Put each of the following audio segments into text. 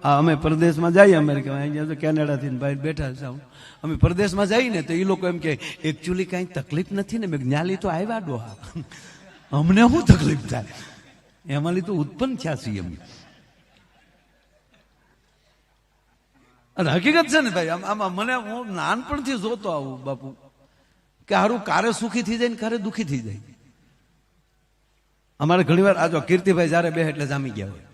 અમે પરદેશમાં જઈએ અમેરિકા, અહીંયા તો કેનેડાથી ભાઈ બેઠા છે, અમે પરદેશમાં જઈએ ને તો એ લોકો એમ કે એકચ્યુઅલી કાંઈ તકલીફ નથી ને. મેં જ્ઞાલી તો આવ્યા ડોહા, અમને શું તકલીફ થાય, એમાંથી તો ઉત્પન્ન થયા છીએ અમે. અને હકીકત છે ને ભાઈ, આમાં મને હું નાનપણથી જોતો આવું બાપુ કે હારું કારે સુખી થઈ જાય ને કારે દુઃખી થઈ જાય. અમારે ઘણી વાર આજો કીર્તિભાઈ જયારે બે એટલે જામી ગયા હોય,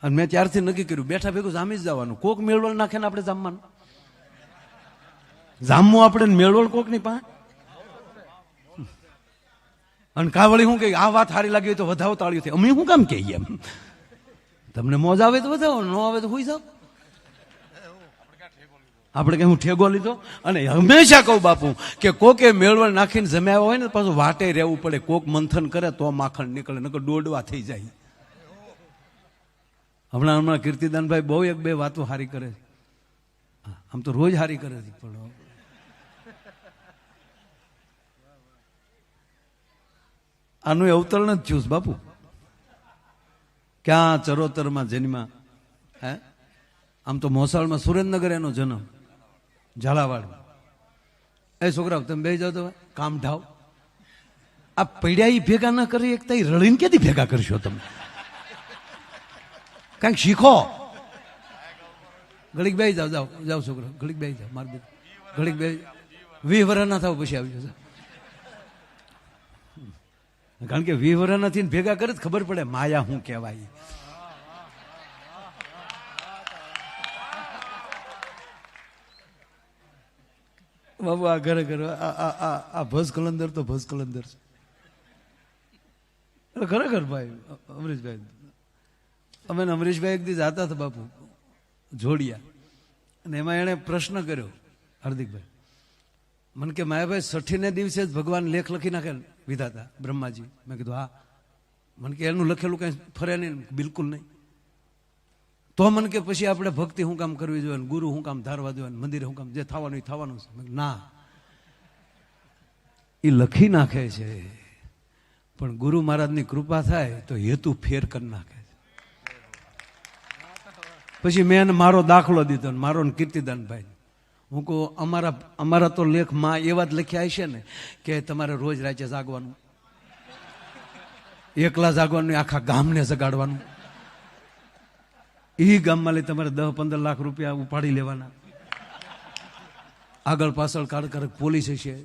અને મેં ત્યારથી નક્કી કર્યું બેઠા ભેગું જામી જ જવાનું. કોક મેળવણ નાખે ને આપણે જામવાનું, જામવું આપણે મેળવણ કોક ની પાસે. અને કાવળી શું કે આ વાત સારી લાગી હોય તો વધાવો તાળ્યું થાય, અમે શું કામ કહીએ એમ. તમને મોજ આવે તો વધાવો, ન આવે તો હોઈ જાવ. આપણે કઈ હું ઠેગો લીધો. અને હંમેશા કહું બાપુ કે કોકે મેળવણ નાખીને જમ્યા હોય ને પાછું વાટે રહેવું પડે. કોક મંથન કરે તો માખણ નીકળે, નકર દોડવા થઈ જાય. હમણાં કીર્તિદાનભાઈ બહુ એક બે વાતો હારી કરે છે, આમ તો રોજ હારી કરે છે, પણ આનું અવતરણ જ થયું બાપુ. ક્યાં ચરોતરમાં જન્મા, હે આમ તો મોસાળમાં સુરેન્દ્રનગર એનો જન્મ, ઝાલાવાડ. એ છોકરાઓ તમે બે જાઓ તો કામ ઢાવ. આ પૈડ્યા ભેગા ના કરી એક રળીને ક્યાંથી ભેગા કરશો તમે? કંઈક શીખો. ઘડીક બે જાઓ, જાઓ જાઓ છોકરા, ઘડીક બે જાઓ, માર ઘડીક બે 20 વર્ષ ના થાવ પછી આવી જશે. કારણ કે 20 વર્ષ નથી ભેગા કરે ખબર પડે માયા શું કહેવાય. બાબુ આ ખરેખર આ ભસ કલંદર તો ભસ કલંદર છે ખરેખર ભાઈ. અમરીશભાઈ, અમે અમરીશભાઈ એક દી જાતા હતા બાપુ જોડિયા, અને એમાં એણે પ્રશ્ન કર્યો હાર્દિકભાઈ, મને કે માયાભાઈ 60ને દિવસે જ ભગવાન લેખ લખી નાખે વિધાતા બ્રહ્માજી. મેં કીધું હા. મને કે એનું લખેલું કઈ ફરે નહીં, બિલકુલ નહીં. તો મને કે પછી આપણે ભક્તિ શું કામ કરવી જોઈએ, ગુરુ શું કામ ધારવા જોઈએ, મંદિરે શું કામ, જે થવાનું એ થવાનું છે. ના, એ લખી નાખે છે, પણ ગુરુ મહારાજની કૃપા થાય તો હેતુ ફેર કરી નાખે છે. પછી મેં એને મારો દાખલો દીધો, મારો ને કીર્તિદાનભાઈ. હું કહું અમારા તો લેખમાં એવા જ લખ્યા હશે ને કે તમારે રોજ રાતે જાગવાનું, એકલા જાગવાનું, આખા ગામને જગાડવાનું, એ ગામમાં લઈ તમારે 10-15 લાખ રૂપિયા ઉપાડી લેવાના, આગળ પાછળ કારક પોલીસ હશે,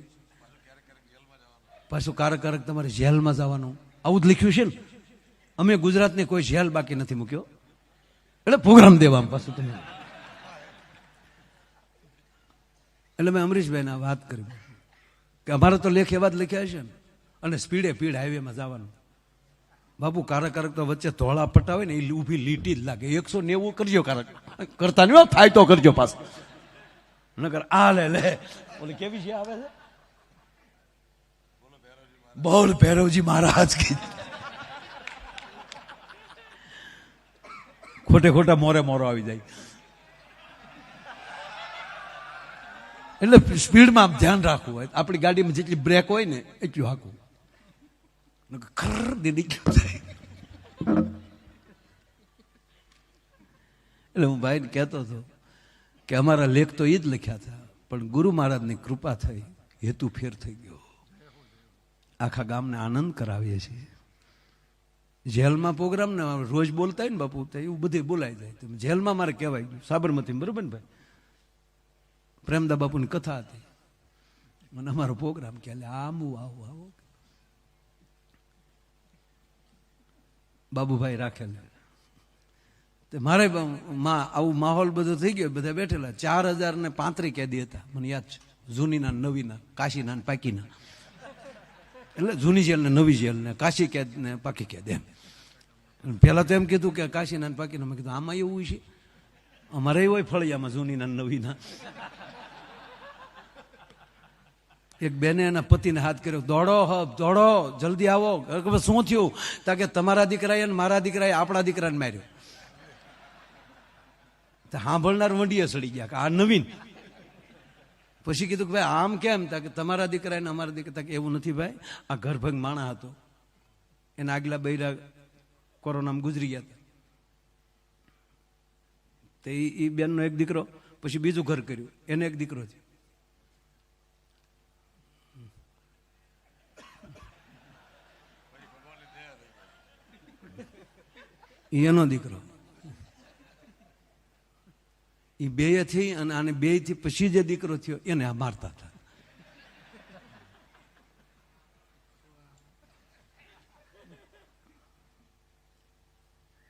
પાછું કારક તમારે જેલમાં જવાનું. આવું જ લખ્યું છે ને. અમે ગુજરાતની કોઈ જેલ બાકી નથી મૂક્યો, એટલે પ્રોગ્રામ દેવા પાછું તમે. એટલે મેં અમરીશભાઈને વાત કરી કે અમારે તો લેખ એવા જ લખ્યા છે ને, અને સ્પીડે હાઈવેમાં જવાનું. બાપુ કારક તો વચ્ચે ધોળા પટ્ટા હોય ને એ ઊભી લીટી જ લાગે. 190 કરજો કારક, કરતા નહીં થાય તો કરજો પાછા, નકર આ લે ઓલે કેવી છે આવે છે બોલ ભૈરવજી મહારાજ કી. ખોટા મોરે આવી જાય. એટલે સ્પીડમાં ધ્યાન રાખવું હોય. આપણી ગાડીમાં જેટલી બ્રેક હોય ને એટલું હાંકવું, ખર નીકળી જાય. એટલે હું ભાઈને કહેતો હતો કે અમારા લેખ તો એ જ લખ્યા હતા, પણ ગુરુ મહારાજની કૃપા થઈ, હેતુ ફેર થઈ ગયો. આખા ગામને આનંદ કરાવીએ છીએ. જેલમાં પ્રોગ્રામ ને રોજ બોલતા હોય ને બાપુ, તો એવું બધું બોલાઈ જાય. જેલમાં મારે કહેવાય ગયું સાબરમતી, બરોબર ને ભાઈ, પ્રેમદા બાપુની કથા હતી, મને અમારો પ્રોગ્રામ કે આવું આવો બાબુભાઈ રાખેલ. મારે આવું માહોલ બધો થઈ ગયો, બધા બેઠેલા. 4035 કેદી હતા, મને યાદ છે, જૂનીના નવીના, કાશીના પાકીના. એટલે જૂની જેલ ને નવી જેલ ને કાશી કેદ ને પાકી કેદ એમ. પેલા તો એમ કીધું કે કાશીના પાકીના. મેં કીધું આમાં એવું છે, અમારે હોય ફળિયામાં જૂનીના નવીના. એક બેને એના પતિને હાથ કર્યો, દોડો જલ્દી આવો. શું થયું? તાકે તમારા દીકરાએ અને મારા દીકરાએ આપણા દીકરાને માર્યો. સાંભળનાર વંડીએ સડી ગયા કે આ નવીન. પછી કીધું કે ભાઈ આમ કેમ? તાકે તમારા દીકરાએ ને અમારા દીકરા. તાકે એવું નથી ભાઈ, આ ઘરભંગ માણા હતો, એના આગલા બૈરા કોરોનામાં ગુજરી ગયા હતા. તો એ બેનનો એક દીકરો, પછી બીજું ઘર કર્યું, એને એક દીકરો થયો. એનો દીકરો. એ બે થી અને આને બે થી પછી જે દીકરો થયો એને આ મારતા હતા.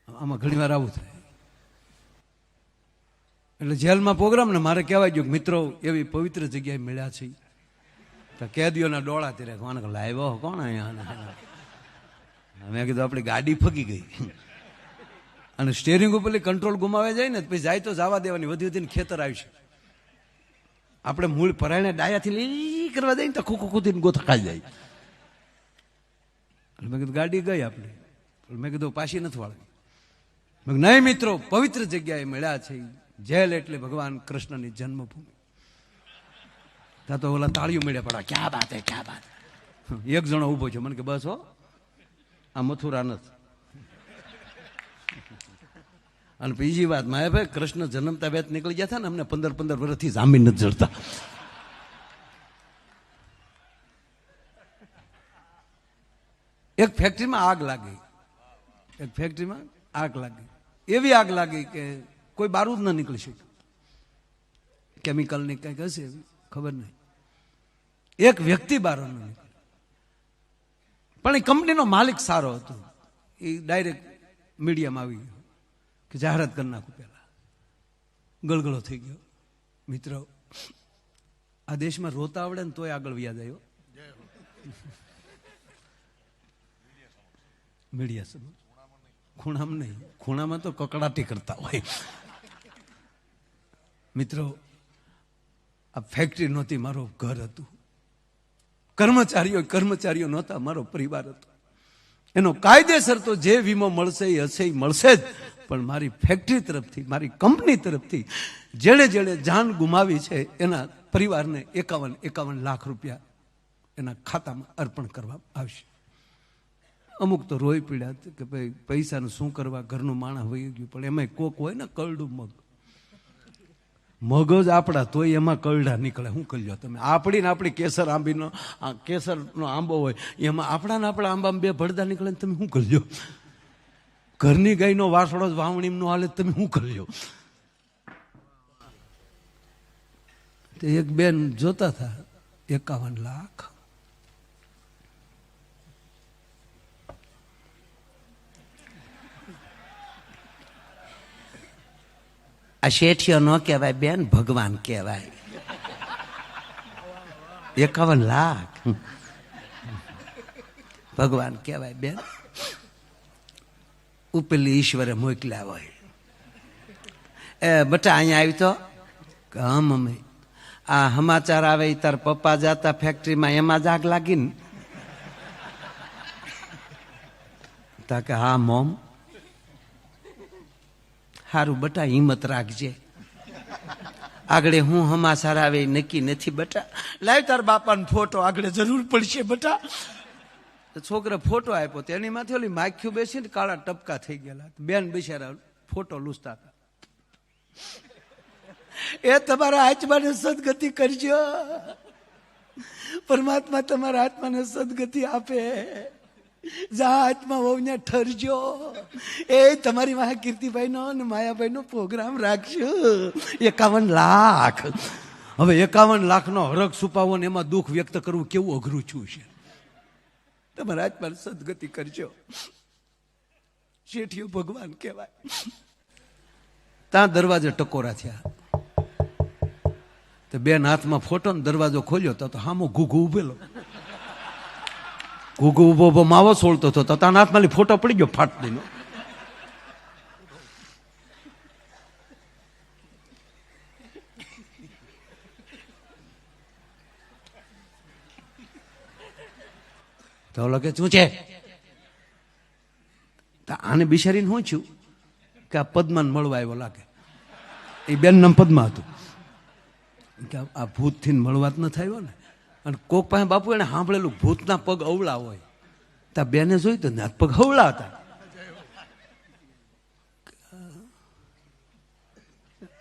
આમાં ઘણી વાર આવું થાય. એટલે જેલમાં પ્રોગ્રામ ને મારે કહેવાય ગયું મિત્રો એવી પવિત્ર જગ્યાએ મળ્યા છે તો કેદીઓના ડોળા તેરે કોને લાવ્યો કોણ અહીંયા. મેં કીધું આપણી ગાડી ફગી ગઈ અને સ્ટેરિંગ ઉપર કંટ્રોલ ગુમાવે જાય ને પછી જાય તો જવા દેવાની, વધી વધીને ખેતર આવશે. આપણે મૂળ પરાયણે ડાયાથી લઈ કરવા દઈએ ને તો ખોખો ખોદીને ગોથ ખાઈ જાય. મેં કીધું ગાડી ગઈ આપણી. મેં કીધું પાછી નથી વાળવી. નહીં મિત્રો, પવિત્ર જગ્યાએ મળ્યા છે. જેલ એટલે ભગવાન કૃષ્ણની જન્મભૂમિ. ત્યાં તો ઓલા તાળીઓ મળ્યા પડ્યા, ક્યાં બાત હે ક્યાં બાત. એક જણો ઉભો છે, મને કે બસ હો આ મથુરા નથી. અને બીજી વાત, મારે ભાઈ કૃષ્ણ જન્મતા વેત નીકળી ગયા હતા ને, અમને 15 વર્ષથી જામીન નથી જડતા. એક ફેક્ટરીમાં આગ લાગી, એક ફેક્ટરીમાં આગ લાગી. એવી આગ લાગી કે કોઈ બારૂદ ન નીકળી શક્યું. કેમિકલની કંઈક હશે એવી, ખબર નહીં. એક વ્યક્તિ બહાર ન નીકળે. પણ એ કંપનીનો માલિક સારો હતો. એ ડાયરેક્ટ મીડિયામાં આવી ગયો કે જાહેરાત કરી નાખું. પહેલા ગળગળો થઈ ગયો. મિત્રો, આ દેશમાં રોતા આવડે ને તોય આગળ વ્યાજ આવ્યો. મીડિયા સમજ ખૂણામાં નહીં, ખૂણામાં તો કકડાટી કરતા હોય. મિત્રો, આ ફેક્ટરી નહોતી, મારું ઘર હતું. કર્મચારીઓ નહોતા, મારો પરિવાર હતો. એનો કાયદેસર તો જે વીમો મળશે એ હશે, એ મળશે જ. પણ મારી ફેક્ટરી તરફથી, મારી કંપની તરફથી જેણે જેણે જાન ગુમાવી છે એના પરિવારને 51 લાખ રૂપિયા એના ખાતામાં અર્પણ કરવામાં આવશે. અમુક તો રોઈ પીડ્યા કે ભાઈ પૈસાનું શું કરવા, ઘરનું માણસ વહી ગયું. પણ એમાં કોક હોય ને કરડું મગ જ આપણા, તોય એમાં કરડા નીકળે. શું કરજો તમે? આપણી કેસર આંબીનો કેસરનો આંબો હોય એમાં આપણા આંબામાં 2 ભડદા નીકળે ને તમે શું કરજો? ઘરની ગાયનો વાસળો જ વાવણીનો હાલે તમે શું કરજો? એક બેન જોતા હતા 51 લાખ. આ શેઠિયો ન કહેવાય બેન, ભગવાન કહેવાય. 51 લાખ ભગવાન કહેવાય બેન. ઉપેલી ઈશ્વરે મોકલ્યા હોય. એ બટા અહીંયા આવી તો હા મમ્મી, આ સમાચાર આવે તાર પપ્પા જતા ફેક્ટરીમાં એમાં જ આગ લાગી ને? તા કે હા મોમ. સારું બટા, હિંમત રાખજે. આગળ હું સમાચાર આવે નક્કી નથી બટા. લાવ તાર બાપાનો ફોટો, આગળ જરૂર પડશે બટા. છોકરા ફોટો આપ્યો, તેની માથે ઓલી માખ્યું બેસીને કાળા ટપકા થઈ ગયેલા. બેન બિચારા ફોટો લૂસતા હતા. એ તમારા આત્માને સદગતિ કરજો. પરમાત્મા તમારા આત્માને સદગતિ આપે. જા આત્મા હોવ ને ઠરજો. એ તમારી વાહ કીર્તિભાઈ નો અને માયાભાઈ નો પ્રોગ્રામ રાખશું. 51 લાખ. હવે 51 લાખનો હરખ છુપાવો ને એમાં દુઃખ વ્યક્ત કરવું કેવું અઘરું છું છે. તમારા આત્માને સદગતિ કરજો. શેઠિયો ભગવાન કહેવાય. ત્યાં દરવાજે ટકોરા થયા. તો બેન હાથમાં ફોટો ને દરવાજો ખોલ્યો તો હામો ઘૂઘુ ઉભેલો. ઘૂઘુ ઉભો માવો સોળતો હતો. તાના હાથમાં ફોટો પડી ગયો ફાટ દઈને. તો લગે શું છે? આને બિચારીને શું થયું કે આ પદ્માને મળવા આવ્યો લાગે. એ બેન નામ પદ્મા હતું. કે આ ભૂતથી મળવા જ ન થયો ને. અને કોક પાસે બાપુ એને સાંભળેલું ભૂતના પગ અવળા હોય. ત્યાં બેને જોયું તો ના પગ અવળા હતા.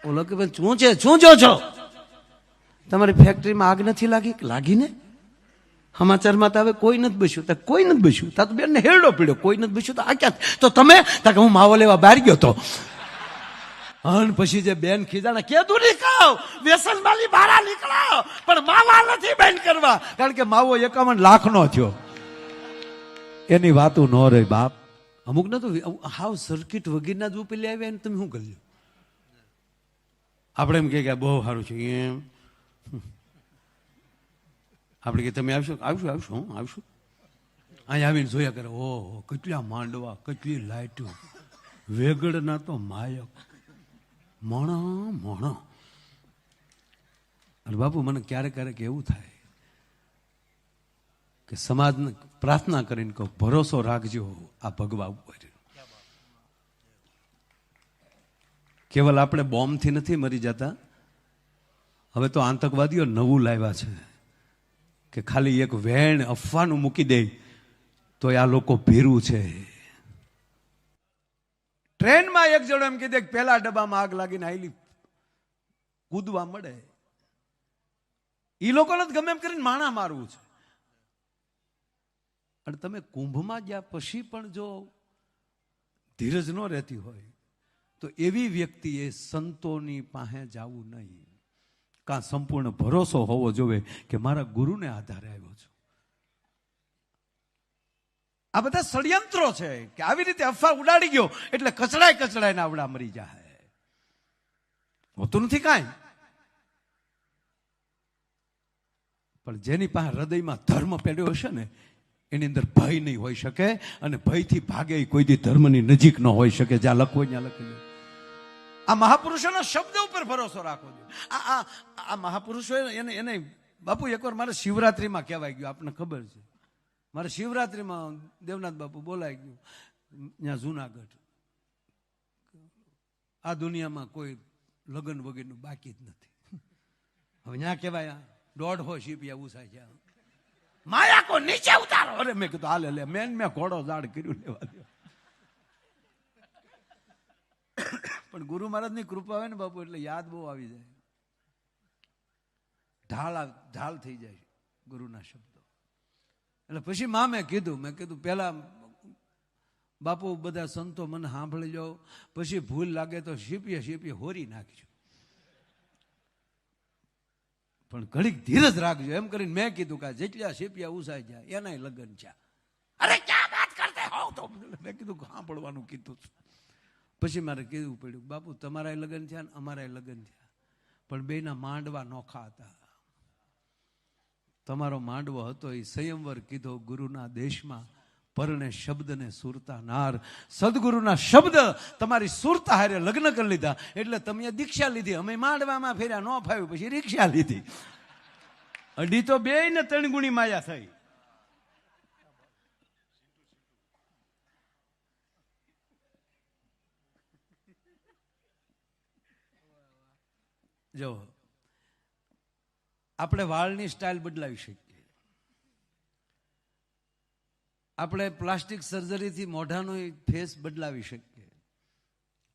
ઓલો કે ભાઈ શું છે, શું જો છો? તમારી ફેક્ટરીમાં આગ નથી લાગી? લાગીને સમાચારમાં તો હવે કોઈ નથી બસ્યું. કોઈ નથી બસ્યું. તા તો બેનને હેરડો પીડ્યો, કોઈ નથી બસ્યું. તો આ ક્યાં? તો તમે કે હું માવો લેવા બહાર ગયો તો. અને પછી જે બેન ખીજાણા, કેદું નીકળો, વ્યસન માલી બહાર નીકળો, પણ માવા નથી બેન કરવા, કારણ કે માવો 51 લાખનો થયો. એની વાતું ન રહી બાપ. અમુક ને તો હાવ સર્કિટ વગેરેના જ પેલી આવ્યા ને તમે શું કરજો? આપણે એમ કે બહુ સારું છે એમ. આપણે કે તમે આવશો? આવશું આવશું, હું આવશું. અહીંયા આવીને જોયા કરે, ઓહો કેટલા માંડવા, કેટલી લાઈટો, વેગડના તો માયક, મણા મણા. અને બાપુ મને ક્યારેક ક્યારેક એવું થાય કે સમાજને પ્રાર્થના કરીને કહું, ભરોસો રાખજો આ ભગવા ઉપર. કેવલ આપણે બોમ્બથી નથી મરી જતા. હવે તો આતંકવાદીઓ નવું લાવ્યા છે કે ખાલી એક વેણ અફવાનું મૂકી દે તો આ લોકો ભીરું છે. ટ્રેનમાં એક જણો એમ કીધે કે પેલા ડબ્બામાં આગ લાગીને આઈલી કૂદવા મળે. એ લોકોને ગમે એમ કરીને માણા મારવું છે. અને તમે કુંભમાં ગયા પછી પણ જો ધીરજ ન રહેતી હોય તો એવી વ્યક્તિએ સંતોની પાસે જવું નહીં. કાં સંપૂર્ણ ભરોસો હોવો જોઈએ કે મારા ગુરુને આધારે આવ્યો છું. આ બધા ષડયંત્રો છે કે આવી રીતે અફવા ઉડાડી ગયો એટલે કચડાય આવડા મરી જાય. હોતું નથી કાંઈ. પણ જેની પાસે હૃદયમાં ધર્મ પેડ્યો હશે ને એની અંદર ભય નહીં હોઈ શકે, અને ભયથી ભાગે કોઈ દી ધર્મની નજીક ન હોઈ શકે. જ્યાં લખવું ત્યાં લખી લે. આ મહાપુરુષોના શબ્દ ઉપર ભરોસો રાખવો જોઈએ. આ મહાપુરુષો એને બાપુ એકવાર મારે શિવરાત્રીમાં કહેવાય ગયું, આપને ખબર છે. મારે શિવરાત્રીમાં દેવનાથ બાપુ બોલાઈ ગયું ત્યાં જુનાગઢ. આ દુનિયામાં કોઈ લગ્ન વગેરેનું બાકી જ નથી. હવે ત્યાં કહેવાય 150 શીપિયા ઉસાય છે, માયા કો નીચે ઉતારો. અરે મેં કીધું હાલે લે, મેં ઘોડો ઝાડ કર્યું, લેવા દો. પણ ગુરુ મહારાજની કૃપા હોય ને બાપુ એટલે યાદ બહુ આવી જાય. ઢાલ થઈ જાય ગુરુના શબ્દો. એટલે પછી મેં કીધું પેલા બાપુ બધા સંતો મને સાંભળી જાઓ, પછી ભૂલ લાગે તો શીપીએ હોરી નાખજો, પણ ઘડીક ધીરજ રાખજો એમ કરીને મેં કીધું કે જેટલા શીપિયા ઉસાઈ જાય એનાય લગ્ન છે. અરે ક્યાં વાત કરતે હો? તો મેં કીધું સાંભળવાનું કીધું. પછી મારે કહેવું પડ્યું, બાપુ તમારાય લગ્ન થયા ને અમારાય લગ્ન થયા, પણ બેના માંડવા નોખા હતા. તમારો માંડવો હતો એ સંયમવર કીધો ગુરુના દેશમાં, પરણે શબ્દને સુરતા નાર. સદગુરુના શબ્દ તમારી સુરતા હારે લગ્ન કરી લીધા એટલે તમે દીક્ષા લીધી. અમે માંડવામાં ફેર્યા, ન ફાવ્યું પછી રીક્ષા લીધી. અઢી તો 2 ને 3 ગુણી માયા થઈ. જો આપણે વાળની સ્ટાઇલ બદલાવી શકીએ. આપણે પ્લાસ્ટિક સર્જરીથી મોઢાનો ફેસ બદલાવી શકીએ.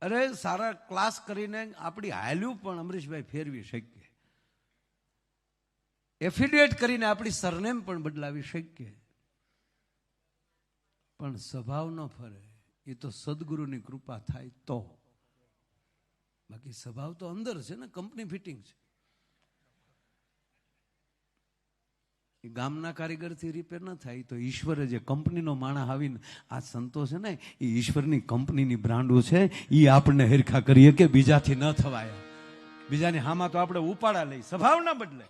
અરે સારા ક્લાસ કરીને આપણી હાલ્યું પણ અમરીશભાઈ ફેરવી શકીએ. એફિલિએટ કરીને આપણી સરનેમ પણ બદલાવી શકીએ. પણ સ્વભાવ ન ફરે, એ તો સદગુરુની કૃપા થાય તો. બાકી સ્વભાવ તો અંદર છે ને, કંપની ફિટિંગ છે. એ ગામના કારીગરથી રિપેર ન થાય તો ઈશ્વરે જે કંપનીનો માણસ આવીને આ સંતો છે ને એ ઈશ્વરની કંપનીની બ્રાન્ડો છે, એ આપણને હેરખા કરીએ કે બીજાથી ન થવાય. બીજાની હામાં તો આપણે ઉપાડા લઈ, સ્વભાવ ના બદલે.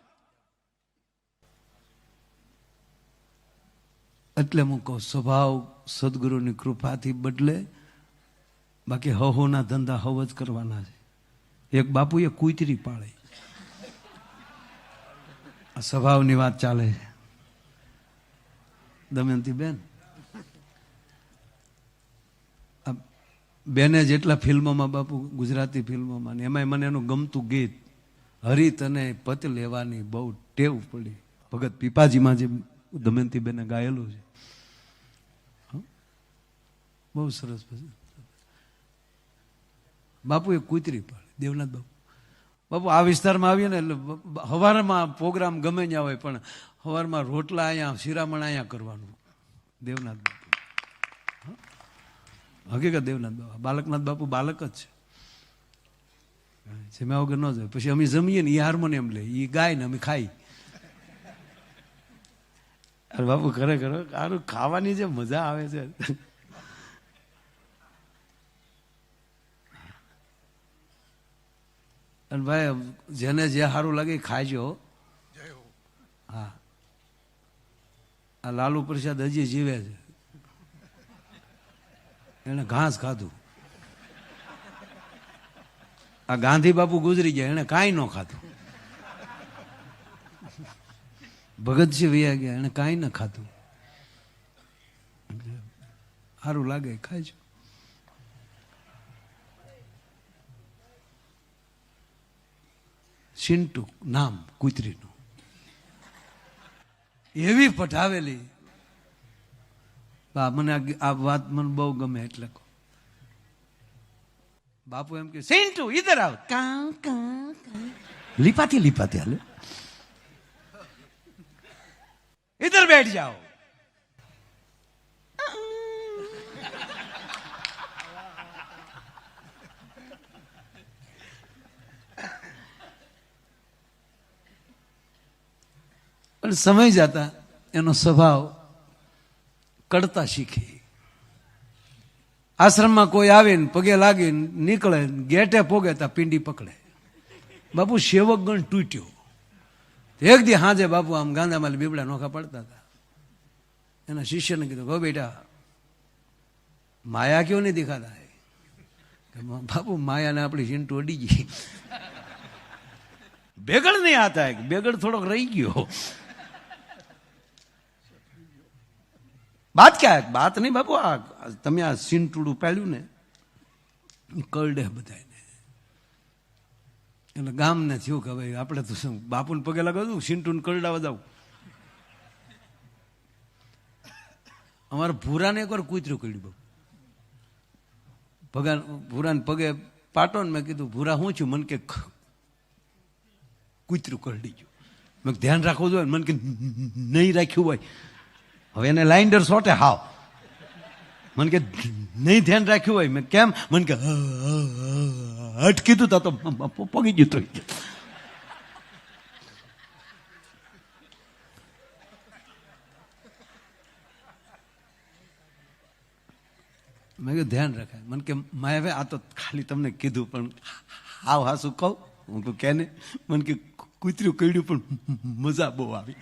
એટલે હું કહું સ્વભાવ સદગુરુની કૃપાથી બદલે. બાકી હહોના ધંધા હવ જ કરવાના છે. એક બાપુએ કૂતરી પાળી, આ સ્વભાવની વાત ચાલે છે. દમયંતી બેન, બેને જેટલા ફિલ્મોમાં બાપુ, ગુજરાતી ફિલ્મોમાં, એમાંય મને એનું ગમતું ગીત હરિત અને પત લેવાની બહુ ટેવ પડી. ભગત પીપાજીમાં જે દમયંતી બેને ગાયેલું છે, બહુ સરસ. બાપુ એ કૂતરી પાડી, દેવનાથ બાપુ. બાપુ આ વિસ્તારમાં આવીએ ને એટલે સવારમાં પ્રોગ્રામ ગમે ત્યાં હોય, પણ સવારમાં રોટલા અહીંયા, શિરામણ અહીંયા કરવાનું. દેવનાથ બાપુ, હકીકત દેવનાથ બાપુ. બાલકનાથ બાપુ બાલક જ છે, જમ્યા વગર ન જાય. પછી અમે જમીએ ને એ હાર્મોનિયમ લે, એ ગાય ને અમે ખાઈ. અરે બાપુ ખરેખર સારું ખાવાની જે મજા આવે છે. અને ભાઈ જેને જે સારું લાગે ખાજો. હા, આ લાલુ પ્રસાદ હજી જીવે છે, એને ઘાસ ખાધું. આ ગાંધી બાપુ ગુજરી ગયા, એને કાંઈ ન ખાધું. ભગતસિંહ વૈયા ગયા, એને કાંઈ ન ખાધું. સારું લાગે ખાજો. સિન્ટુ નામ કૂતરીનું, એવી પઠાવેલી. મને આ વાત મને બહુ ગમે એટલે કહું. બાપુ એમ કે સિન્ટુ ઇધર આવ, લીપાતી લીપાતી હાલે, ઇધર બેઠ જાઓ. પણ સમય જતા એનો સ્વભાવ કડતા શીખી. આશ્રમમાં કોઈ આવીને પગે લાગીને નીકળે, ગેટે પોગે તા પીંડી પકડે. બાપુ સેવક ગણ તૂટ્યો. એક દી હાજે બાપુ આમ ગાંધામાં બીબડા નોખા પડતા હતા. એના શિષ્યને કીધું, ગો બેટા માયા ક્यों नहीं दिखाता है? બાપુ માયાને આપણી ચિંટુ અડી ગઈ. બેગડ નહીં આતા હે, બેગડ થોડોક રહી ગયો. બાત ક્યાં હે? બાત નહીં બાપુ, આ તમે આ સિંટુડું પાડ્યું ને કરડે બધાને. એટલે ગામને થયું કે ભાઈ આપણે તો શું બાપુને પગે લગાવું, સિંટુને કરડાવા જાવ. અમારે ભૂરાને એકવાર કૂતરું કર્યું બાપુ. ભૂરાને પગે પાટો ને મેં કીધું ભૂરા શું છું? મને કે કૂતરું કરડી ગયું. મેં ધ્યાન રાખવું જોઈએ. મને કે નહીં રાખ્યું હોય. હવે એને લાઇન્ડર સોટે હાવ. મને કે નહીં ધ્યાન રાખ્યું હોય. મેં કેમ? મને કે હટ કીધું તા તો પગી ગયું. તો મેં કીધું ધ્યાન રખાય. મને કે માયા આ તો ખાલી તમને કીધું, પણ હાવ હાસું કહું. હું કહું કે ને? મને કે કૂતર્યું કઈડ્યું પણ મજા બહુ આવી.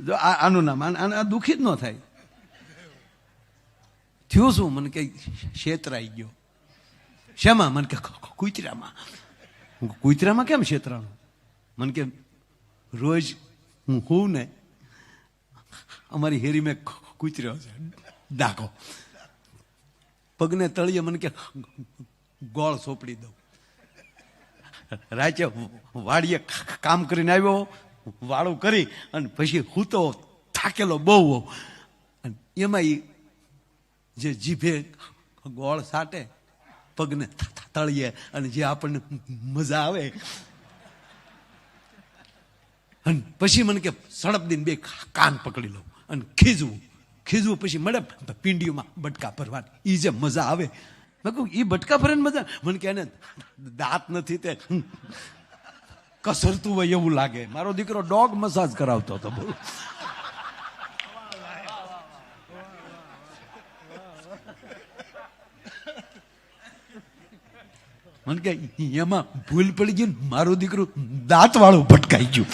જો આનું નામ આ દુઃખી જ ન થાય. થયું શું? મને કે છેતરાઈ ગયો. શેમાં? મને કે કૂતરામાં. કૂતરામાં કેમ છેતરાનું? મને કે રોજ હું હોઉં ને અમારી હેરી મેં કૂતર્યો છે ડાકો. પગને તળિયે મને કે ગોળ સોંપડી દઉં. રાચે વાડીએ કામ કરીને આવ્યો, વાળું કરી અને પછી હું તો થાકેલો બહુ હોઉં. અને એમાં જે જીભે ગોળ સાટે પગને તળિયે, અને જે આપણને મજા આવે. અને પછી મને કે સડપ દઈને બે કાન પકડી લઉં અને ખીજવું. પછી મળે પીંડીઓમાં બટકા ભરવાની. એ જે મજા આવે, મેં કહું એ બટકા ભરે મજા. મને કે એને દાંત નથી તે કસરતું હોય એવું લાગે. મારો દીકરો ડોગ મસાજ કરાવતો હતો. બોલો, મને કે એમાં ભૂલ પડી ગઈ, મારું દીકરું દાંત વાળું ભટકાઈ ગયું.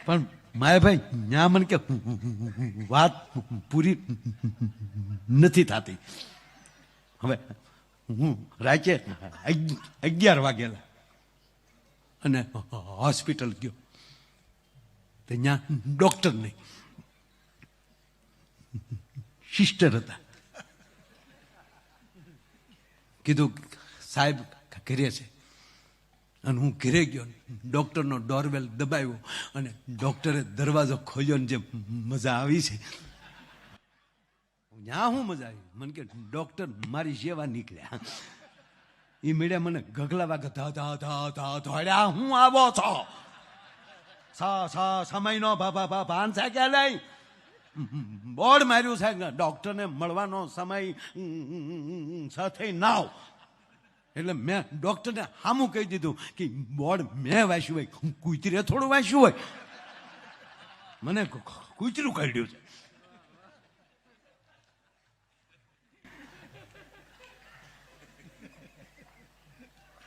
પણ માયાભાઈ ત્યાં મને કે વાત પૂરી નથી થતી. હવે હું રાચે 11 વાગેલા અને હોસ્પિટલ ગયો. તો ત્યાં ડોક્ટર નહીં, સિસ્ટર હતા. કીધું સાહેબ ઘરે છે. અને હું ઘેરે ગયો, ડૉક્ટરનો ડોરબેલ દબાવ્યો અને ડૉક્ટરે દરવાજો ખોલ્યો ને જે મજા આવી છે ત્યાં હું મજા આવી. મને કે ડૉક્ટર મારી સેવા નીકળ્યા. એ મેળ્યા મને ગગલા વાગે ધા ધા ધા ધા ધોડ્યા. હું આવો છો સમયનો ભાન છે કે નહીં? બોર્ડ માર્યું છે ડૉક્ટરને મળવાનો સમય સાથે નાવ. એટલે મેં ડૉક્ટરને સામું કહી દીધું કે બોર્ડ મેં વાંચ્યું હોય, કૂતરે થોડું વાંચ્યું હોય. મને કૂતરું કાઢ્યું છે.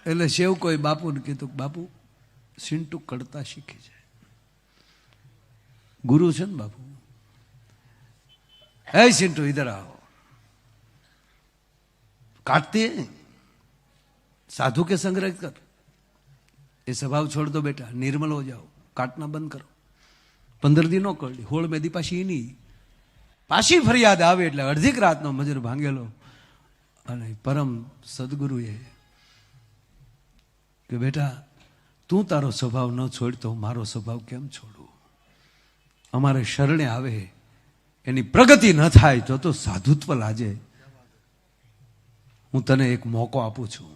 એટલે સેવ કોઈ બાપુને કીધું, બાપુ સિન્ટુ કડતા શીખી જાય. ગુરુ છે ને બાપુ. હે સિન્ટુ ઇધર આવો. કાટતી साधु के संग्रह कर, ये स्वभाव छोड़ दो बेटा, निर्मल हो जाओ, काटना बंद करो. 15 दिन नो कर ली, होड़ में दी पाशी नहीं, पाशी फरियाद आवे એટલે અડધીક રાતનો મજર ભાંગેલો. અને પરમ સદગુરુએ કે બેટા તું તારો સ્વભાવ ન છોડતો મારો સ્વભાવ કેમ છોડું? અમારે શરણે આવે એની પ્રગતિ ન થાય તો સાધુત્વ લાજે. હું તને એક મોકો આપું છું.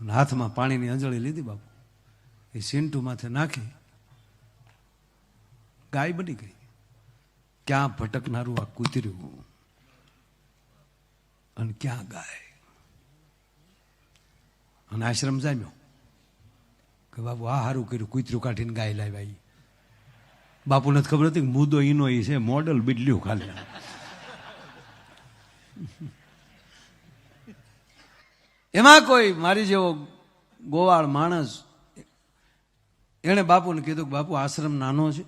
હાથમાં પાણીની અંજળી લીધી બાપુ, એ સિન્ટુ માથે નાખી. ગાય બની ગઈ. ક્યાં ભટકનારું આ કૂતર્યું અને ક્યાં ગાય. અને આશ્રમ જામ્યો કે બાપુ આ સારું કર્યું, કૂતરું કાઢીને ગાય લાવ્યા. બાપુને ખબર હતી કે મુદ્દો ઈનો ઈ છે, મોડલ બદલ્યું ખાલી. એમાં કોઈ મારી જેવો ગોવાળ માણસ એણે બાપુને કીધું કે બાપુ આશ્રમ નાનો છે,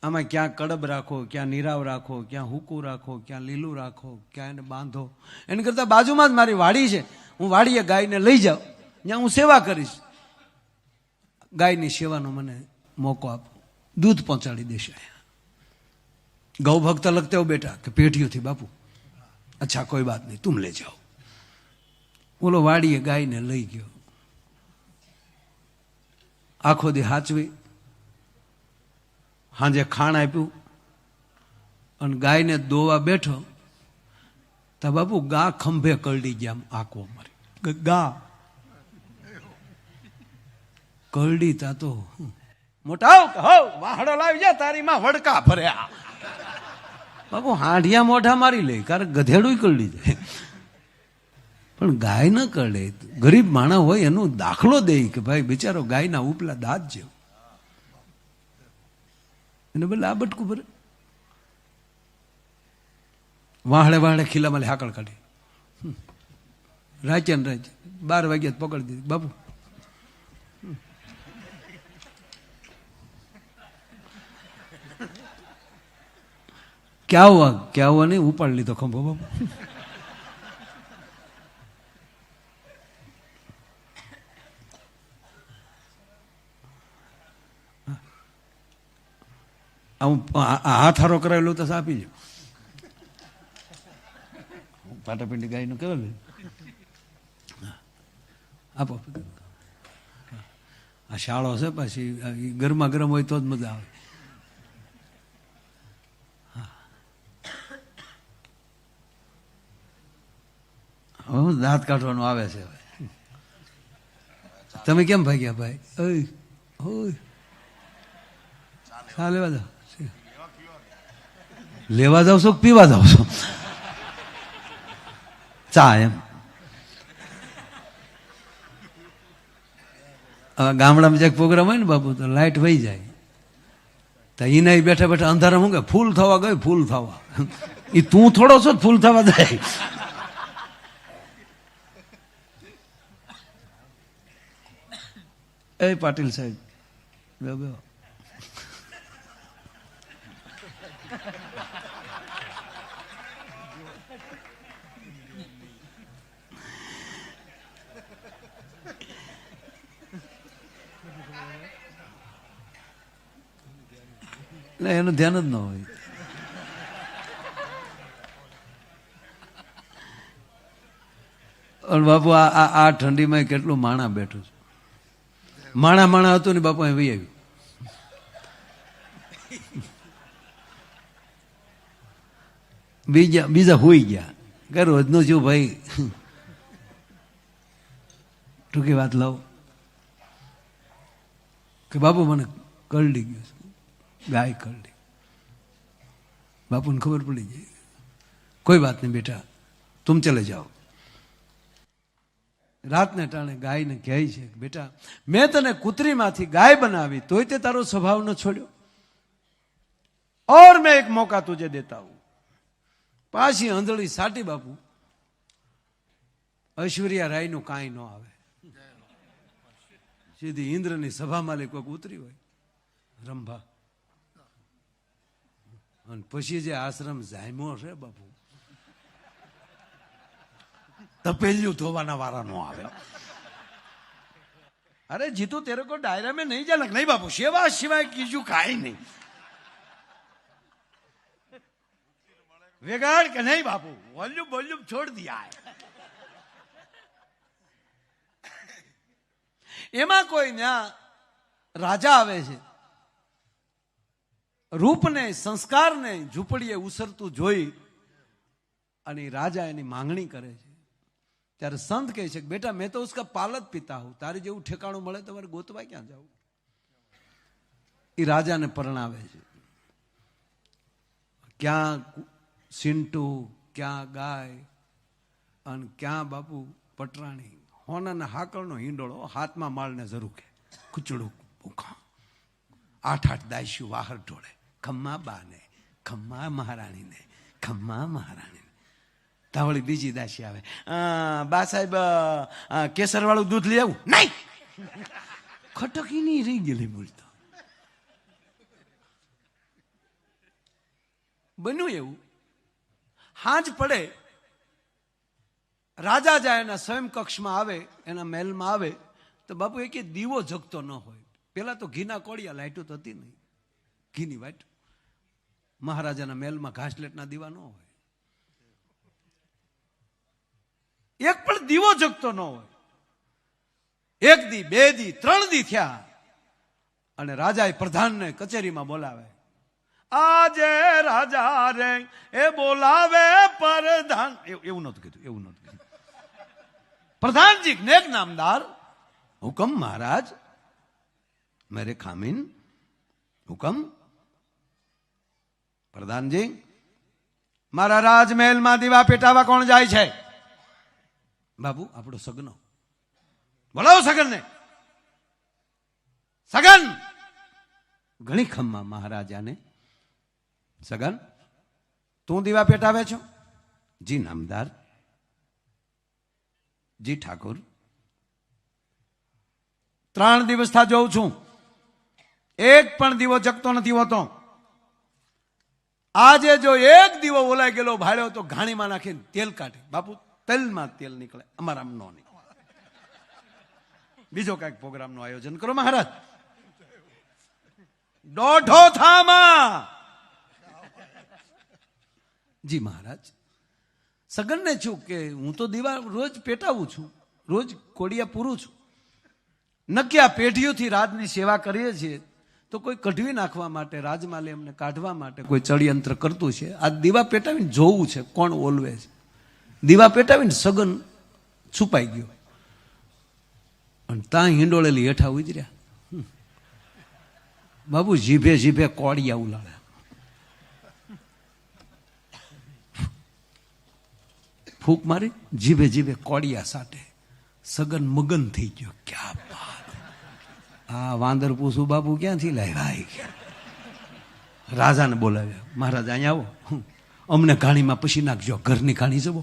આમાં ક્યાં કડબ રાખો, ક્યાં નીરાવ રાખો, ક્યાં હુકું રાખો, ક્યાં લીલું રાખો, ક્યાં એને બાંધો. એને કરતાં બાજુમાં જ મારી વાડી છે, હું વાડીએ ગાયને લઈ જાઉં, ત્યાં હું સેવા કરીશ. ગાયની સેવાનો મને મોકો આપો, દૂધ પહોંચાડી દેશે. ગૌ ભક્ત લગતે હો બેટા કે પેટીઓ થી બાપુ. અચ્છા કોઈ બાત નહીં, તુમ લે જાઓ. બોલો વાડીએ ગાયને લઈ ગયો. આખો દી હાચવી, હાંજે ખાણ આપ્યું અને ગાયને દોવા બેઠો તો બાપુ ગા ખંભે કરડી ગયા. આંખો મારી ગા કરડી તા તો મોટા વાહડો લાવી જા, તારી માં વડકા ભર્યા. બાપુ હાંડિયા મોઢા મારી લે, કારણ ગધેડું કરડી જાય પણ ગાય ન કરડે. ગરીબ માણસ હોય એનો દાખલો દે કે ભાઈ બિચારો ગાયના ઉપલા દાંત જેવો, એને બદલે આ બટકું ભરે. વાહડે વાહડે ખીલામાં હાકળ કાઢી, રાચ્યા ને રાચ્યા 12 વાગ્યા પકડી દીધી. બાપુ ક્યાં હુआ નહીં, ઉપાડ લીધો ખંભો. બાપુ હાથ હારો કરાવેલો તો આપી જાઉં. પાટાપિંડી ગાયનું કેવું આપો. આ શાળો છે, પાછી ગરમા ગરમ હોય તો જ મજા આવે. હવે દાંત કાઢવાનું આવે છે. હવે તમે કેમ ભાગ્યા ભાઈ? ચા લેવા જાઓ, લેવા જાવ છો પીવા જાવ છો? ચા એમ. ગામડામાં જે પ્રોગ્રામ હોય ને બાપુ તો લાઈટ વહી જાય તો એને બેઠા બેઠા અંધારા હું કે ફૂલ થવા ગયો, ફૂલ થવા. એ તું થોડો છો ફૂલ થવા જાય. એ પાટીલ સાહેબ બે એનું ધ્યાન જ ન હોય. અને બાપુ આ ઠંડીમાં કેટલું માણા બેઠું છે. માણા હતું ને બાપુ અહીં વહી આવ્યું. બીજા હોઈ ગયા કે રોજનું શું ભાઈ. ટૂંકી વાત લાવો કે બાપુ મને કરડી ગયું, ગાય કરડી. બાપુને ખબર પડી જાય, કોઈ વાત નહીં બેટા, તુમ ચલે જાઓ. રાતને ટાણે ગાયને કહે છે, બેટા મેં તને કૂતરીમાંથી ગાય બનાવી તોય તે તારો સ્વભાવ ન છોડ્યો, ઓર મેં એક મોકા તુજે દેતા હું. પાછી આંધળી સાટી બાપુ. ઐશ્વર્યા રાયનું કાંઈ ન આવે, સીધી ઇન્દ્રની સભામાં લે કોઈક ઉતરી હોય રંભા. અને પછી જે આશ્રમ જામ્યો છે બાપુ, તપેલિયું ધોવાના વારા નો આવે. અરે જીતુ તેરે કો ડાયરા में नहीं जाना. नहीं बापू, सेवा सिवाय कीजू काई नहीं. वेगाड़ के नहीं बापू, वॉल्यूम वॉल्यूम छोड़ दिया है. એમાં કોઈ ન્યા રાજા આવે છે, રૂપને સંસ્કારને ઝૂંપડીએ ઉસરતું જોઈ અને રાજા એની માંગણી કરે છે. ત્યારે સંત કહે છે કે બેટા મેં તો ઉસકા પાલક પીતા હું, તારે જેવું ઠેકાણું મળે તમારે ગોતવા ક્યાં જાવું. એ રાજાને પરણાવે છે. ક્યાં સિંટુ, ક્યાં ગાય અને ક્યાં બાપુ પટરાણી. હોનાના હાકળનો હિંડોળો, હાથમાં માળને ઝરૂકે, કુચડું ભૂખા, 8 દાસ્યું વાહર ઢોળે. ખમ્મા બાને, ખમ્મા મહારાણીને, ખમ્મા મહારાણીને. તાવળી બીજી દાસી આવે, બા સાહેબ કેસર વાળું દૂધ લઈ આવું. નહીં, ખટકી નહીં રહી ગયેલી બોલતો. બન્યું એવું, હાંજ પડે, રાજા જાય એના સ્વયં કક્ષમાં આવે, એના મહેલમાં આવે તો બાપુ એક દીવો જગતો ન હોય. પેલા તો ઘીના કોળિયા, લાઈટો તો હતી નહીં, ઘીની વાઈટ. મહારાજાના મહેલમાં ઘાસલેટના દીવા ન હોય, એક પણ દીવો જગતો ન હોય. 1 દી 2 દી 3 દી થયા અને રાજાએ પ્રધાનને કચેરીમાં બોલાવે. આજે રાજા રે એ બોલાવે પ્રધાન. એવું નહોતું કીધું, એવું નહોતું કીધું. પ્રધાનજી નેક નામદાર, હુકમ મહારાજ, મેરે ખામીન હુકમ. પ્રધાનજી, મારા રાજમહેલમાં દીવા પેટાવા કોણ જાય છે? બાબુ આપણો સગનો. બોલાવો સગનને. સગન. ઘણી ખમ્મા મહારાજાને. સગન, તું દીવા પેટાવે છો? જી નામદાર. જી ઠાકોર. 3 દિવસ થા જોઉં છું, એક પણ દીવો જગતો નથી હોતો. આજે જો એક દીવો ઓલાઈ ગયેલો ભાડ્યો તો ઘાણીમાં નાખીને તેલ કાઢે. બાપુ તેલમાં તેલ નીકળે, અમારા ન નીકળે. બીજો કઈક પ્રોગ્રામ નું આયોજન કરો મહારાજ. દોઢો થામાં. જી મહારાજ. સગનને છું કે હું તો દીવા રોજ પેટાવું છું, રોજ કોડિયા પૂરું છું. નક્યા પેઢીઓથી રાજની સેવા કરીએ છીએ તો કોઈ કઢવી નાખવા માટે, રાજમાલે એમને કાઢવા માટે કોઈ ચડયંત્ર કરતું છે. આ દીવા પેટાવીને જોવું છે કોણ ઓલવે છે. દીવા પેટાવીને સગન છુપાઈ ગયો અને ત્યાં હિંડોળેલી હેઠા ઉતર્યા. બાબુ જીભે જીભે કોડિયા ઉલાળે. ફૂંક મારી, જીભે જીભે કોડિયા સાટે. સગન મગન થઈ ગયો. ક્યાં વાત! આ વાંદર પૂછું બાપુ ક્યાંથી લાવ્યા? રાજાને બોલાવ્યા. મહારાજ અહીંયા આવો, અમને ઘાણીમાં પછી નાખજો, ઘરની ઘાણી જવો.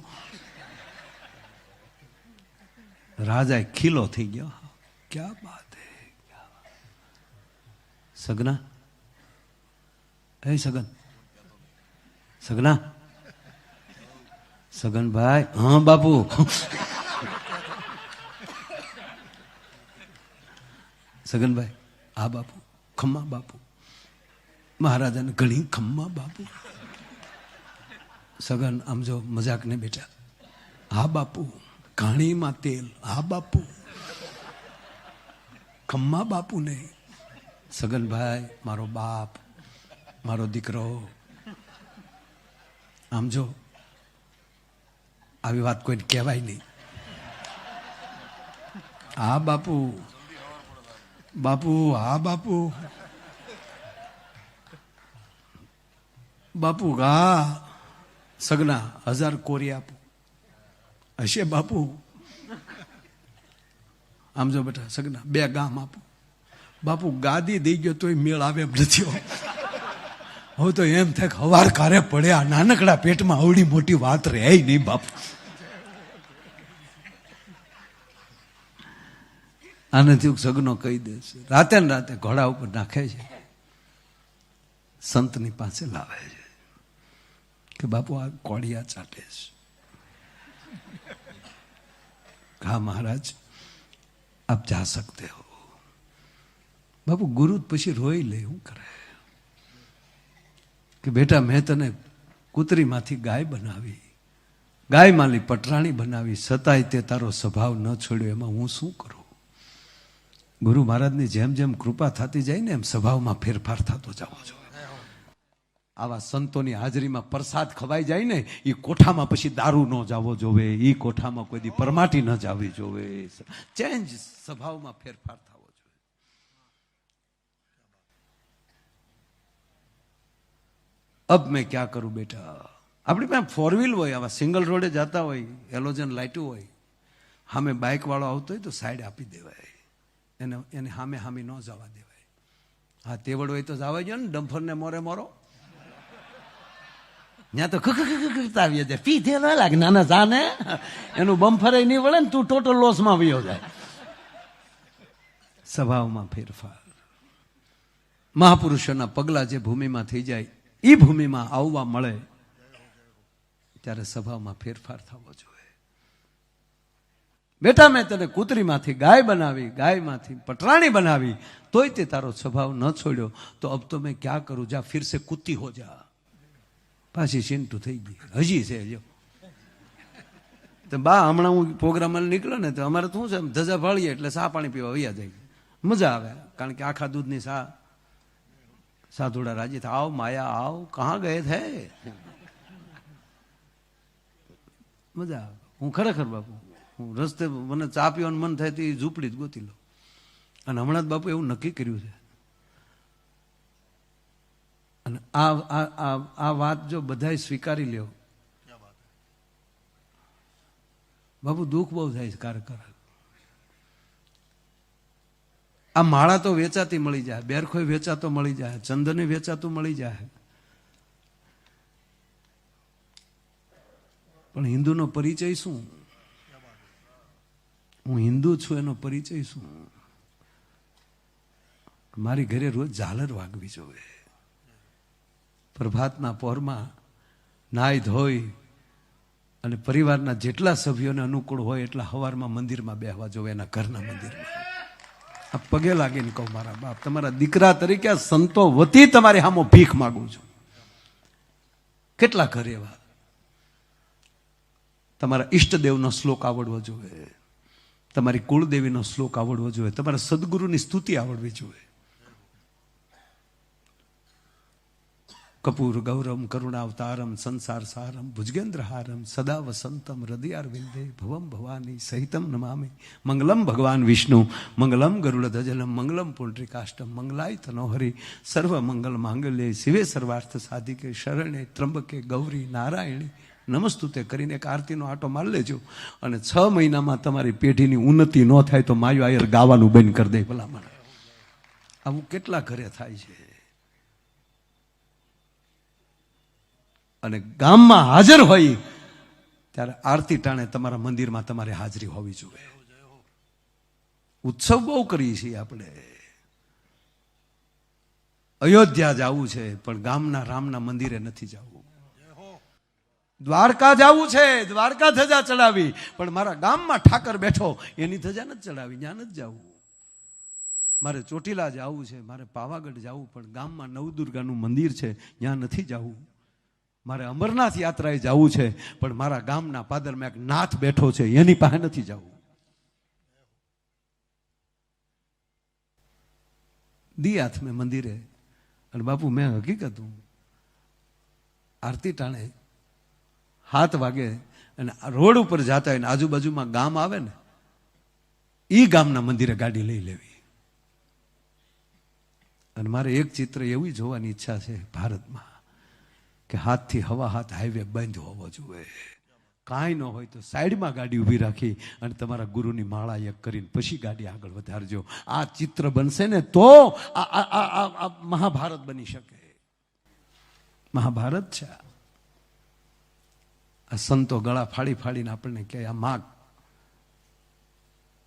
રાજા ખીલો થઈ ગયો. ક્યાં બાત હે! સગના, એ સગન, સગના, સગનભાઈ. હા બાપુ. સગનભાઈ, હા બાપુ. ખમ્મા બાપુ. મહારાજાને ઘણી ખમ્મા બાપુ. સગન આમ જો મજાક ને બેટા. હા બાપુ. ઘાણીમાં તેલ, હા બાપુ. ખમ્મા બાપુ નહીં, સગનભાઈ મારો બાપ, મારો દીકરો. આમ જો આવી વાત કોઈને કહેવાય નહીં. હા બાપુ, બાપુ, હા બાપુ, બાપુ ગા સગના 1000 કોરી આપો. હશે બાપુ. આમ જો બેટા સગના 2 ગામ આપો. બાપુ ગાદી દઈ ગયો તોય મેળ આવે એમ નથી. હવે તો એમ થાય કે હવાર કારે પડ્યા, નાનકડા પેટમાં આવડી મોટી વાત રહે નહીં બાપુ. આનાથી સગનો કહી દેશે. રાતે ને રાતે ઘોડા ઉપર નાખે છે, સંતની પાસે લાવે છે કે બાપુ આ કોળિયા ચાટે છે. હા મહારાજ આપ જા સકતે હો. બાપુ ગુરુ પછી રોઈ લે. શું કરે કે બેટા મેં તને કૂતરીમાંથી ગાય બનાવી, ગાય માલી પટરાણી બનાવી, છતાંય તે તારો સ્વભાવ ન છોડ્યો. એમાં હું શું કરું? ગુરુ મહારાજની જેમ જેમ કૃપા થતી જાય ને એમ સ્વભાવમાં ફેરફાર થતો જવો જોઈએ. આવા સંતોની હાજરીમાં પ્રસાદ ખવાઈ જાય ને એ કોઠામાં પછી દારૂ ન જવો જોવે, એ કોઠામાં કોઈ દી પરમાટી ન જવી જોવે. ચેન્જ, સ્વભાવમાં ફેરફાર થવો જોઈએ. અબ મેં ક્યાં કરું બેટા. આપણી પાસે 4 વ્હીલ હોય, આવા સિંગલ રોડે જતા હોય, હેલોજન લાઇટું હોય, સામે બાઇક વાળો આવતો હોય તો સાઈડ આપી દેવાય. એને સામે ન જવા દેવાય. હા તેવડ હોય તો જવા ગયો ને, ડમ્ફરને મોરે મોરો ત્યાં તો કરતા આવી જાય. પીધે ન લાગે નાના જાને, એનું બમ્ફર નહીં વળે ને, તું ટોટલ લોસમાં વયો જાય. સ્વભાવમાં ફેરફાર. મહાપુરુષોના પગલા જે ભૂમિમાં થઈ જાય એ ભૂમિમાં આવવા મળે ત્યારે સ્વભાવમાં ફેરફાર થવો જોઈએ. બેટા મેં તને કૂતરીમાંથી ગાય બનાવી, ગાયમાંથી પટરાણી બનાવી, તોય તે તારો સ્વભાવ ન છોડ્યો. તો અબ તો મેં ક્યાં કરું, જા ફિર સે કુત્તી હો જા. પાછી ચિંટુ થઈ ગઈ. હજી છે જો તો બા હમણાં હું પ્રોગ્રામમાં નીકળ્યો ને તો અમારે શું છે, ધજા ભાળીએ એટલે સા પાણી પીવા વૈયા જાય. મજા આવે, કારણ કે આખા દૂધની સાધુડા રાજી થાય. આવ માયા આવ, કહા ગયે થે. મજા આવે. હું ખરેખર બાપુ, હું રસ્તે મને ચા પીવાનું મન થાય તો એ ઝૂંપડી જ ગોતી લો. અને હમણાં જ બાપુ એવું નક્કી કર્યું છે. અને આ વાત જો બધાય સ્વીકારી લ્યો બાપુ, દુઃખ બહુ થાય છે કારક. આ માળા તો વેચાતી મળી જાય, બેરખોય વેચાતો મળી જાય, ચંદને વેચાતું મળી જાય, પણ હિન્દુનો પરિચય શું? હું હિન્દુ છું એનો પરિચય શું? મારી ઘરે રોજ ઝાલર વાગવી જોઈએ. પ્રભાતના પહોરમાં નાઈ ધોઈ અને પરિવારના જેટલા સભ્યોને અનુકૂળ હોય એટલા સવારમાં મંદિરમાં બેહવા જોવે, એના ઘરના મંદિરમાં. આ પગે લાગીને કહું, મારા બાપ, તમારા દીકરા તરીકે સંતો વતી તમારી સામે ભીખ માગું છું. કેટલા ઘર એવા તમારા ઈષ્ટદેવનો શ્લોક આવડવો જોઈએ, તમારી કુળદેવીનો શ્લોક આવડવો જોઈએ, તમારા સદગુરુની સ્તુતિ આવડવી જોઈએ. કપૂર ગૌરમ કરુણાવતારમ સંસાર સારમ ભુજગેન્દ્રહારમ સદા વસંતમ હૃદયાર વિંદે ભવમ ભવાની સહિતમ નમામિ. મંગલમ ભગવાન વિષ્ણુ મંગલમ ગરુડધજલમ મંગલમ પુંડરીકાષ્ટમ મંગલાય તનોહરી સર્વ મંગલ માંગલ્ય શિવે સર્વાર્થ સાધિકે શરણે ત્રંબકે ગૌરી નારાયણી નમસ્તુતે કરીને એક આરતીનો આટો મારી લેજો. અને 6 મહિનામાં તમારી પેઢીની ઉન્નતિ ન થાય તો માયો આયર ગાવાનું બંધ કરી દે. ભલામણ આવું કેટલા ઘરે થાય છે. અને ગામમાં હાજર હોય ત્યારે આરતી ટાણે તમારા મંદિરમાં તમારી હાજરી હોવી જોઈએ. ઉત્સવ બહુ કરીએ છીએ આપણે. અયોધ્યા જવું છે પણ ગામના રામના મંદિરે નથી જવું. દ્વારકા જવું છે, દ્વારકા ધજા ચડાવી, પણ મારા ગામમાં ઠાકર બેઠો એની ધજા નથી ચડાવી, ત્યાં નથી જવું. મારે ચોટીલા જવું છે, મારે પાવાગઢ જવું, પણ ગામમાં નવદુર્ગાનું મંદિર છે ત્યાં નથી જવું. મારે અમરનાથ યાત્રાએ જવું છે, પણ મારા ગામના પાદરમાં એક નાથ બેઠો છે, એની પાસે નથી જવું. દી હાથ મેં મંદિરે, અને બાપુ મેં હકીકત આરતી ટાણે 7 વાગે અને રોડ ઉપર જતા હોય ને આજુબાજુમાં ગામ આવે ને, એ ગામના મંદિરે ગાડી લઈ લેવી. અને મારે એક ચિત્ર એવી જોવાની ઈચ્છા છે ભારતમાં કે હાથથી હવા હાથ હાઈવે બંધ હોવો જોઈએ. કાંઈ ન હોય તો સાઈડમાં ગાડી ઊભી રાખી અને તમારા ગુરુની માળા એક કરીને પછી ગાડી આગળ વધારજો. આ ચિત્ર બનશે ને તો આ મહાભારત બની શકે. મહાભારત છે. આ સંતો ગળા ફાડી ફાડીને આપણને કહે, આ માગ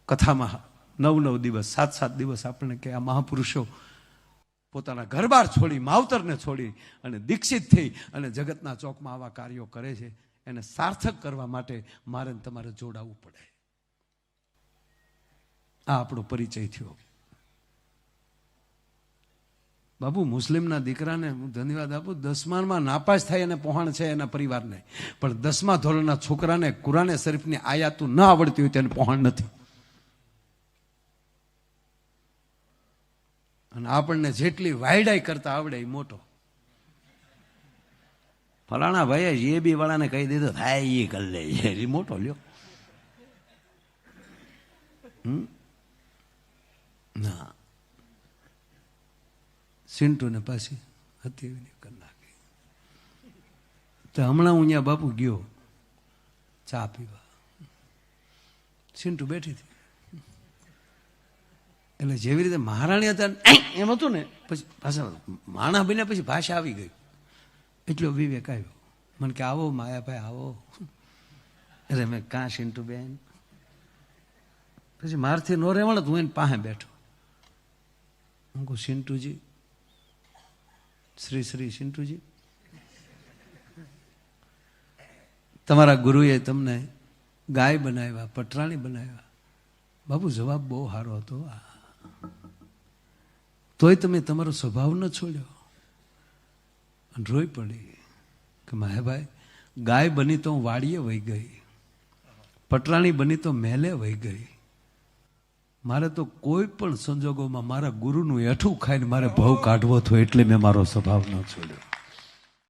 કથામાં 9 દિવસ 7 દિવસ આપણને કહે, આ મહાપુરુષો પોતાના ઘરબાર છોડી, માવતરને છોડી અને દીક્ષિત થઈ અને જગતના ચોકમાં આવા કાર્યો કરે છે. એને સાર્થક કરવા માટે મારે તમારે જોડાવવું પડે. આ આપણો પરિચય થયો. બાબુ મુસ્લિમના દીકરાને હું ધન્યવાદ આપું, 10માં નાપાસ થાય અને પહોંચ છે એના પરિવારને, પણ 10મા ધોરણના છોકરાને કુરાને શરીફની આયાતું ન આવડતી હોય તેને પહોંચ નથી. અને આપણને જેટલી વાયડાઈ કરતા આવડે એ મોટો. ફલાણા ભાઈએ જે બી વાળાને કહી દીધું ભાઈ એ કરી લે, એ મોટો લ્યો. ના, સિન્ટુને પાછી હતી કરી નાખી. તો હમણાં હું અહીંયા બાપુ ગયો ચા પીવા, સિન્ટુ બેઠી હતી. એટલે જેવી રીતે મહારાણી હતા એમ હતું ને, પછી પાછા માણા બન્યા પછી ભાષા આવી ગઈ. એટલો વિવેક આવ્યો. મને કે આવો માયાભાઈ આવો. એટલે મેં કાં સિન્ટુ બેન, પછી મારથી નો રહેવાણ હું એને પાસે બેઠો. હું કહું સિન્ટુજી, શ્રી શ્રી સિન્ટુજી, તમારા ગુરુએ તમને ગાય બનાવ્યા, પટરાણી બનાવ્યા. બાપુ જવાબ બહુ સારો હતો. તોય તમે તમારો સ્વભાવ ન છોડ્યો. રોઈ પડી કે માહેભાઈ, ગાય બની તો હું વાડીએ વહી ગઈ, પટરાણી બની તો મહેલે વહી ગઈ. મારે તો કોઈ પણ સંજોગોમાં મારા ગુરુનું એઠું ખાઈને મારે ભવ કાઢવો હતો, એટલે મેં મારો સ્વભાવ ન છોડ્યો.